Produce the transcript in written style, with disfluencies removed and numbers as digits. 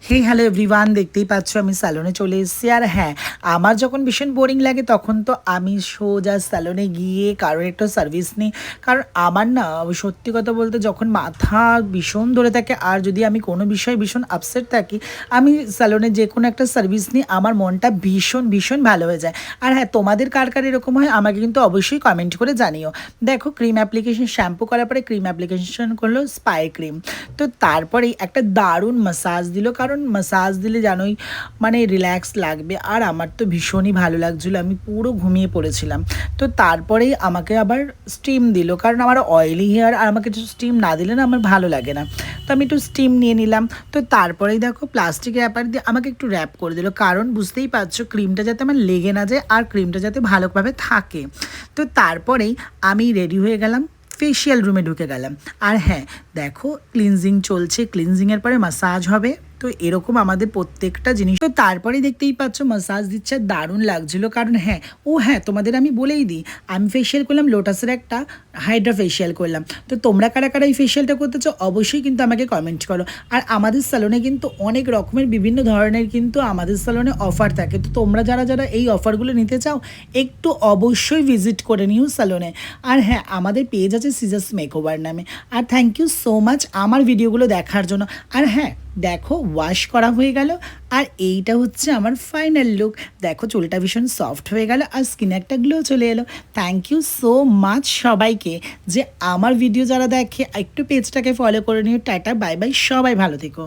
হে hello everyone, দেখতেই পাচ্ছ আমি স্যালনে চলে এসেছি। আর হ্যাঁ, আমার যখন ভীষণ বোরিং লাগে তখন তো আমি সোজা স্যালনে গিয়ে কারোর একটা সার্ভিস নিই। কারণ আমার না সত্যি কথা বলতে যখন মাথা ভীষণ ধরে থাকে আর যদি আমি কোনো বিষয়ে ভীষণ আপসেট থাকি, আমি স্যালনে যে কোনো একটা সার্ভিস নিই, আমার মনটা ভীষণ ভীষণ ভালো হয়ে যায়। আর হ্যাঁ, তোমাদের কার কার এরকম হয় আমাকে কিন্তু অবশ্যই কমেন্ট করে জানিও। দেখো, ক্রিম অ্যাপ্লিকেশন শ্যাম্পু করার পরে ক্রিম অ্যাপ্লিকেশন করলো স্পাই ক্রিম। তো তারপরেই একটা দারুণ মাসাজ দিল, কারণ মাসাজ দিলে জানোই মানে রিল্যাক্স লাগবে। আর আমার তো ভীষণই ভালো লাগছিলো, আমি পুরো ঘুমিয়ে পড়েছিলাম। তো তারপরেই আমাকে আবার স্টিম দিল, কারণ আমার অয়েলি হেয়ার, আর আমাকে একটু স্টিম না দিলে না আমার ভালো লাগে না। তো আমি একটু স্টিম নিয়ে নিলাম। তো তারপরেই দেখো প্লাস্টিক র্যাপার দিয়ে আমাকে একটু র্যাপ করে দিল, কারণ বুঝতেই পারছো ক্রিমটা যাতে আমার লেগে না যায় আর ক্রিমটা যাতে ভালোভাবে থাকে। তো তারপরেই আমি রেডি হয়ে গেলাম, ফেশিয়াল রুমে ঢুকে গেলাম। আর হ্যাঁ, দেখো ক্লিনজিং চলছে, ক্লিনজিংয়ের পরে মাসাজ হবে। তো এরকম আমাদের প্রত্যেকটা জিনিস। তো তারপরে দেখতেই পাচ্ছ মাসাজ দিচ্ছে, দারুণ লাগছিলো। কারণ হ্যাঁ, ও হ্যাঁ, তোমাদের আমি বলেই দিই, আমি ফেশিয়াল করলাম লোটাসের একটা হাইড্রা ফেশিয়াল করলাম। তো তোমরা কারা কারা এই ফেশিয়ালটা করতে চাও অবশ্যই কিন্তু আমাকে কমেন্ট করো। আর আমাদের স্যালনে কিন্তু অনেক রকমের বিভিন্ন ধরনের কিন্তু আমাদের স্যালনে অফার থাকে। তো তোমরা যারা যারা এই অফারগুলো নিতে চাও একটু অবশ্যই ভিজিট করে নিও স্যালনে। আর হ্যাঁ, আমাদের পেজ আছে সিজাস মেকওভার নামে। আর থ্যাংক ইউ সো মাচ আমার ভিডিওগুলো দেখার জন্য। আর হ্যাঁ, দেখো ওয়াশ করা হয়ে গেল, আর এইটা হচ্ছে আমার ফাইনাল লুক। দেখো চুলটা ভীষণ সফট হয়ে গেল আর স্কিনে একটা গ্লো চলে এলো। থ্যাংক ইউ সো মাচ সবাইকে যে আমার ভিডিও যারা দেখে একটু পেজটাকে ফলো করে নিও। টাটা, বাই বাই, সবাই ভালো থেকো।